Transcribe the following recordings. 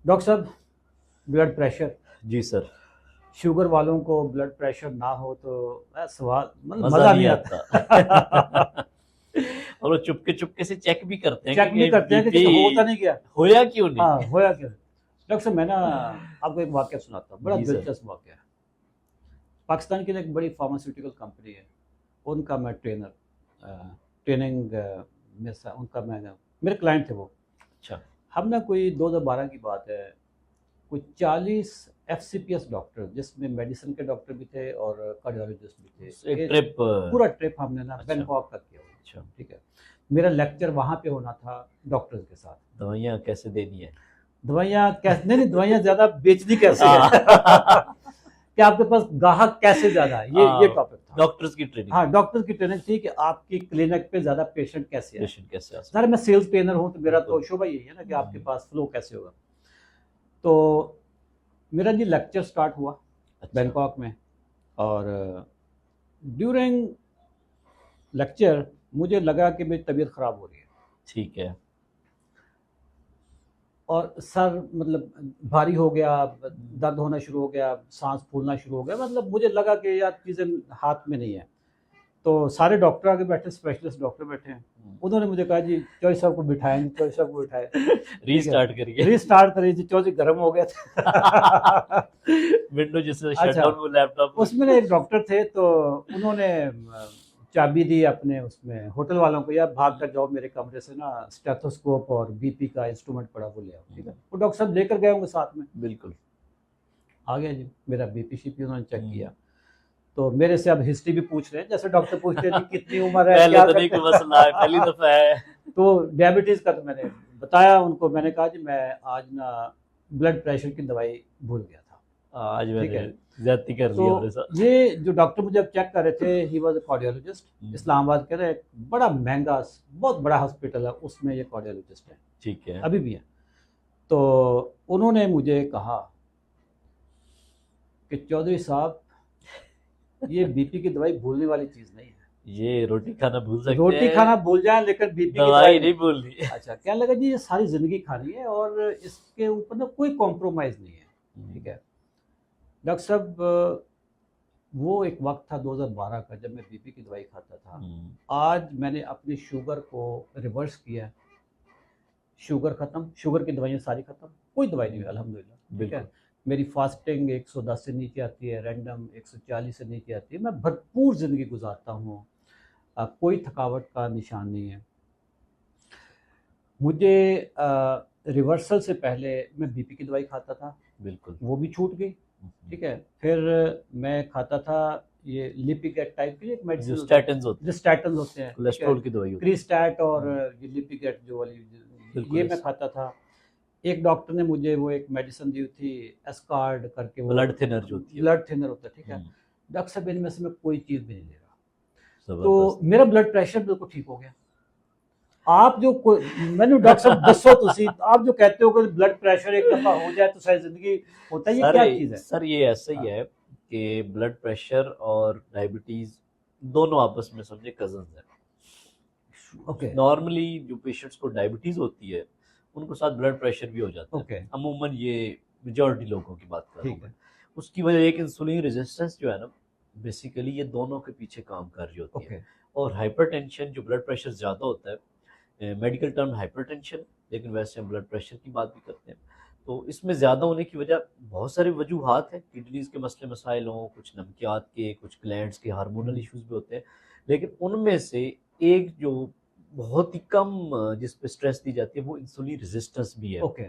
Doctor साहब, blood pressure, जी sir. Sugar वालों को ब्लड प्रेशर ना हो तो सवाल मतलब मजा मज़ा नहीं नहीं आता। आता। और वो चुपके चुपके से चेक भी करते हैं कि चेक भी करते हैं कि बीपी जैसे होता नहीं क्या। होया क्यों हाँ, नहीं। होया क्या। डॉक्टर साहब, मैं ना आपको एक वाक़या सुनाता हूँ, बड़ा जी सर। दिलचस्प वाक़या है। पाकिस्तान की ना एक बड़ी फार्मास्यूटिकल कंपनी है, उनका मैं ट्रेनर ट्रेनिंग में उनका मैं मेरे क्लाइंट थे वो। अच्छा। हम ना कोई 2012 की बात है, कोई 40 एफसीपीएस डॉक्टर, जिसमें मेडिसिन के डॉक्टर भी थे और कार्डियोलॉजिस्ट भी थे, एक ये ट्रिप। पूरा ट्रिप हमने ना अच्छा। बैंकॉक का किया हुआ। अच्छा। ठीक है। मेरा लेक्चर वहाँ पे होना था डॉक्टर्स के साथ। दवाइयाँ कैसे देनी है। दवाइयाँ कैसे, नहीं नहीं, दवाइयाँ ज़्यादा बेचनी कैसे है। हाँ। कि आपके पास ग्राहक कैसे ज़्यादा है, ये टॉपिक था। डॉक्टर्स की ट्रेनिंग। हाँ, डॉक्टर की ट्रेनिंग थी कि आपकी क्लिनिक पे ज़्यादा पेशेंट कैसे आए। पेशेंट कैसे आ सर, सकते। मैं सेल्स ट्रेनर हूँ तो मेरा तो बिल्कुल। शोभा यही है ना कि आपके पास फ्लो कैसे होगा। तो मेरा जी लेक्चर स्टार्ट हुआ अच्छा। बैंकॉक में, और ड्यूरिंग लेक्चर मुझे लगा कि मेरी तबीयत ख़राब हो रही है, ठीक है। और सर मतलब भारी हो गया, दर्द होना शुरू हो गया, सांस फूलना शुरू हो गया, मतलब मुझे लगा कि यार चीज़ें हाथ में नहीं है। तो सारे डॉक्टर आगे बैठे, स्पेशलिस्ट डॉक्टर बैठे हैं। उन्होंने मुझे कहा जी चौधरी साहब को बिठाएं, जी चौधरी साहब को बिठाएं। ठीक है, रीस्टार्ट करिए। रीस्टार्ट करिए जी, चौधरी गर्म हो गया था। विंडो जिससे शट अच्छा, डाउन वो लैपटॉप। उसमें ना एक डॉक्टर थे, तो उन्होंने चाबी दी अपने उसमें होटल वालों को, यार भाग कर जाओ मेरे कमरे से ना स्टेथोस्कोप और बीपी का इंस्ट्रूमेंट पड़ा, वो ले आओ। ठीक है, वो डॉक्टर साहब लेकर गए होंगे साथ में। बिल्कुल। आ गया जी, मेरा बीपी शीपी उन्होंने चेक किया। तो मेरे से अब हिस्ट्री भी पूछ रहे हैं, जैसे डॉक्टर पूछते हैं जी कितनी उम्र है, पहले क्या तो नहीं करते कोई मसला है, पहली हैं। दफा है। तो डायबिटीज़ का तो मैंने बताया उनको, मैंने कहा जी मैं आज ना ब्लड प्रेशर की दवाई भूल गया था। आज ठीक मैंने है। ज्यादती कर तो दी हमारे साथ। ये जो डॉक्टर मुझे अब चेक कर रहे थे, he was a cardiologist. Islamabad के ना एक बड़ा महंगा, बहुत बड़ा हॉस्पिटल है, उसमें ये कार्डियोलॉजिस्ट है, ठीक है। अभी भी है। तो उन्होंने मुझे कहा कि चौधरी साहब, ये बीपी की दवाई भूलने वाली चीज़ नहीं है। ये रोटी खाना भूल सकते रोटी खाना हैं, भूल जाए लेकिन बीपी की दवाई दवाई नहीं। नहीं भूलनी। अच्छा, क्या लगा जी, ये सारी ज़िंदगी खानी है और इसके ऊपर ना कोई कॉम्प्रोमाइज़ नहीं है। ठीक है। डॉक्टर साहब, वो एक वक्त था 2012 का जब मैं बीपी की दवाई खाता था। आज मैंने अपनी शुगर को रिवर्स किया, शुगर ख़त्म, शुगर की दवाइयाँ सारी ख़त्म, कोई दवाई नहीं है अल्हम्दुलिल्लाह। ठीक है। बिल्कुल। मेरी फास्टिंग 110 से नीचे आती है, रैंडम 140 से नीचे आती है, मैं भरपूर ज़िंदगी गुजारता हूँ। कोई थकावट का निशान नहीं है मुझे। रिवर्सल से पहले मैं बीपी की दवाई खाता था, बिल्कुल। वो भी छूट गई। ठीक है। फिर मैं खाता था ये लिपिकेट टाइप की एक जो मेडिसिन होती है, स्टैटिन्स होते जो हैं, स्टैटन होते हैं। ठीक है। कोलेस्ट्रॉल की दवाई होती क्रिस्टैट और है। ये लिपिकेट जो वाली, बिल्कुल ये मैं ऐसे। खाता था। एक डॉक्टर ने मुझे वो एक मेडिसिन दी थी, एस्कार्ड करके, वो ब्लड थिनर जो होती है। ब्लड थिनर होता है। ठीक है। डॉक्टर साहब, इनमें से मैं कोई चीज़ भी नहीं ले रहा। तो जबरदस्त। मेरा ब्लड प्रेशर बिल्कुल ठीक हो गया। आप जो मैंने डॉक्टर साहब दसो तुसी, आप जो कहते हो कि ब्लड प्रेशर एक दफा हो जाए तो सारी जिंदगी होता है, ये सर क्या चीज है। सर ये ऐसा ही हाँ, है कि ब्लड प्रेशर और डायबिटीज दोनों आपस में समझे कजन्स हैं। ओके नॉर्मली जो पेशेंट्स को डायबिटीज होती है उनको साथ ब्लड प्रेशर भी हो जाता है। ओके, अमूमन ये मेजॉरिटी लोगों की बात कर रहा हूँ ठीक मैं। है। उसकी वजह एक इंसुलिन रेजिस्टेंस जो है ना, बेसिकली ये दोनों के पीछे काम कर रही होती है। ओके और हाइपरटेंशन, जो ब्लड प्रेशर ज़्यादा होता है, मेडिकल टर्म हाइपरटेंशन, लेकिन वैसे हम ब्लड प्रेशर की बात भी करते हैं। तो इसमें ज़्यादा होने की वजह बहुत सारी वजूहत हैं, किडनीज के मसले मसाइल हों, कुछ नमकियात के, कुछ ग्लैंड्स के हार्मोनल इश्यूज भी होते हैं। लेकिन उनमें से एक जो बहुत ही कम जिस पे स्ट्रेस दी जाती है वो इंसुलिन रेजिस्टेंस भी है। ओके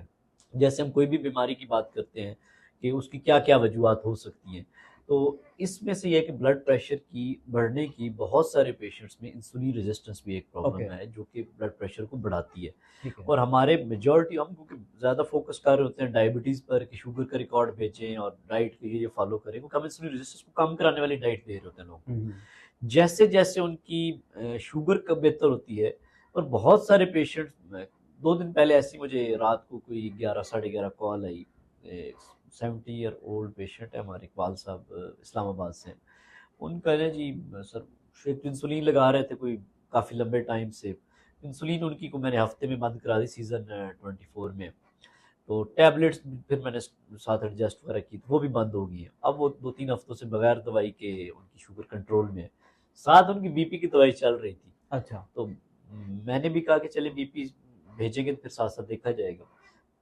जैसे हम कोई भी बीमारी की बात करते हैं कि उसकी क्या क्या वजूहत हो सकती हैं, तो इसमें से यह है कि ब्लड प्रेशर की बढ़ने की बहुत सारे पेशेंट्स में इंसुलिन रेजिस्टेंस भी एक ओके, प्रॉब्लम है जो कि ब्लड प्रेशर को बढ़ाती है। ठीक है। और हमारे मेजॉरिटी, हम क्योंकि ज़्यादा फोकस कर रहे होते हैं डायबिटीज़ पर कि शुगर का रिकॉर्ड भेजें और डाइट के ये फॉलो करें, क्योंकि हम इंसुलिन रेजिस्टेंस को कम कराने वाली डाइट दे रहे होते हैं लोगों को। हम्म, जैसे जैसे उनकी शुगर कब बेहतर होती है। और बहुत सारे पेशेंट्स, 2 दिन पहले ऐसी मुझे रात को कोई 11 साढ़े 11 कॉल आई। 70 ईयर ओल्ड पेशेंट है हमारे, इकबाल साहब इस्लामाबाद से। उनका ना जी, सर एक तो इंसुलिन लगा रहे थे कोई काफ़ी लंबे टाइम से। इंसुलिन उनकी को मैंने हफ्ते में बंद करा दी, सीज़न 24 में। तो टैबलेट्स फिर मैंने साथ एडजस्ट वगैरह की, तो वो भी बंद हो गई है। अब वो 2-3 हफ्तों से बगैर दवाई के उनकी शुगर कंट्रोल में है, साथ उनकी बीपी की दवाई चल रही थी। अच्छा। तो मैंने भी कहा कि चले बीपी भेजेंगे तो फिर साथ साथ देखा जाएगा।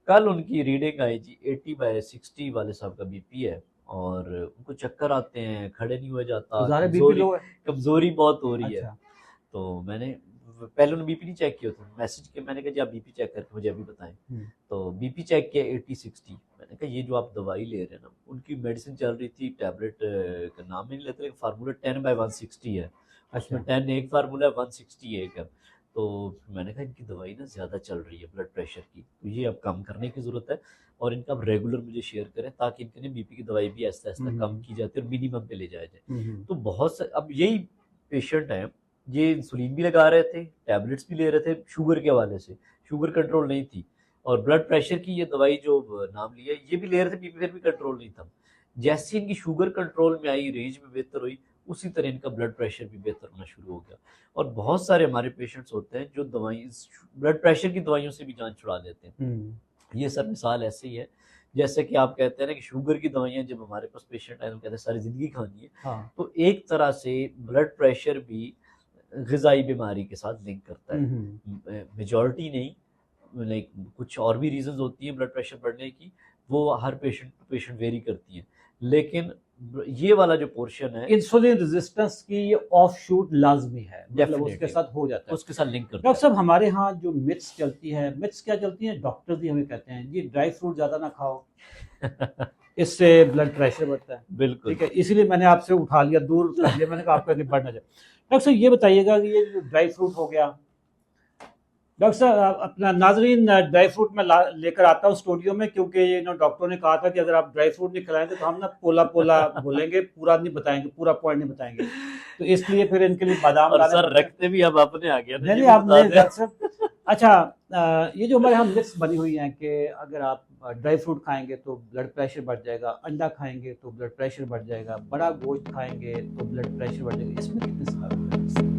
कल उनकी रीडिंग आई जी, 80/60 वाले साहब का बीपी है, और उनको चक्कर आते हैं, खड़े नहीं हुआ जाता, ज़्यादा बीपी लो है। कमजोरी बहुत हो रही है। अच्छा। तो मैंने पहले उन्होंने बीपी नहीं चेक किया था, मैसेज किया, मैंने कहा जी आप बीपी चेक करके मुझे अभी बताएं। तो बीपी चेक किया 80/60। मैंने कहा ये जो आप दवाई ले रहे हैं ना, उनकी मेडिसिन चल रही थी, टैबलेट का नाम नहीं लेते लेकिन फार्मूला 10/160 है, उसमें 10 एक फार्मूला है, 160 एक है। तो मैंने कहा इनकी दवाई ना ज़्यादा चल रही है ब्लड प्रेशर की, तो ये अब कम करने की ज़रूरत है, और इनका अब रेगुलर मुझे शेयर करें ताकि इनके बीपी की दवाई भी आहिस्ता आहिस्ता कम की जाती है और मिनिमम पे ले जाया जाए। तो बहुत से अब यही पेशेंट हैं, ये इंसुलिन भी लगा रहे थे, टैबलेट्स भी ले रहे थे, शुगर के हवाले से शुगर कंट्रोल नहीं थी, और ब्लड प्रेशर की ये दवाई जो नाम लिया ये भी ले रहे थे, बीपी फिर भी कंट्रोल नहीं था। जैसे इनकी शुगर कंट्रोल में आई, रेंज में बेहतर हुई, उसी तरह इनका ब्लड प्रेशर भी बेहतर होना शुरू हो गया। और बहुत सारे हमारे पेशेंट्स होते हैं जो दवाई ब्लड प्रेशर की दवाइयों से भी जान छुड़ा लेते हैं। ये सर मिसाल ऐसे ही है, जैसे कि आप कहते हैं ना कि शुगर की दवाइयाँ जब हमारे पास पेशेंट आए, हम कहते हैं सारी ज़िंदगी खानी है। हाँ। तो एक तरह से ब्लड प्रेशर भी ग़िज़ाई बीमारी के साथ लिंक करता है। मेजॉरिटी नहीं, लाइक कुछ और भी रीजंस होती हैं ब्लड प्रेशर बढ़ने की, वो हर पेशेंट वेरी करती हैं, लेकिन ये वाला जो पोर्शन है इंसुलिन रेजिस्टेंस की ये ऑफ शूट लाजमी है, मतलब Definitely. उसके साथ हो जाता है, उसके साथ लिंक करता डॉक्टर साहब हमारे यहाँ जो मिथ्स चलती है, मिथ्स क्या चलती है, डॉक्टर भी हमें कहते हैं जी ड्राई फ्रूट ज़्यादा ना खाओ, है। इससे ब्लड प्रेशर बढ़ता है। बिल्कुल ठीक है, इसीलिए मैंने आपसे उठा लिया, दूर कर लिया, मैंने कहा आपका आगे बढ़ना चाहिए। डॉक्टर साहब ये बताइएगा कि ये जो ड्राई फ्रूट हो गया, डॉक्टर साहब अपना नाजरीन ड्राई फ्रूट में लेकर आता हूँ स्टूडियो में, क्योंकि ये डॉक्टरों ने कहा था कि अगर आप ड्राई फ्रूट नहीं खिलाएंगे तो हम ना पोला पोला बोलेंगे, पूरा नहीं बताएंगे, पूरा पॉइंट नहीं बताएंगे, तो इसलिए फिर इनके लिए बादाम और सर रखते भी अब अपने आ गया नहीं आपने डॉक्टर साहब। अच्छा, ये जो हमारे यहाँ मिथ्स बनी हुई हैं कि अगर आप ड्राई फ्रूट खाएंगे तो ब्लड प्रेशर बढ़ जाएगा, अंडा खाएंगे तो ब्लड प्रेशर बढ़ जाएगा, बड़ा गोश्त खाएंगे तो ब्लड प्रेशर बढ़ जाएगा, इसमें कितने सवाल हैं?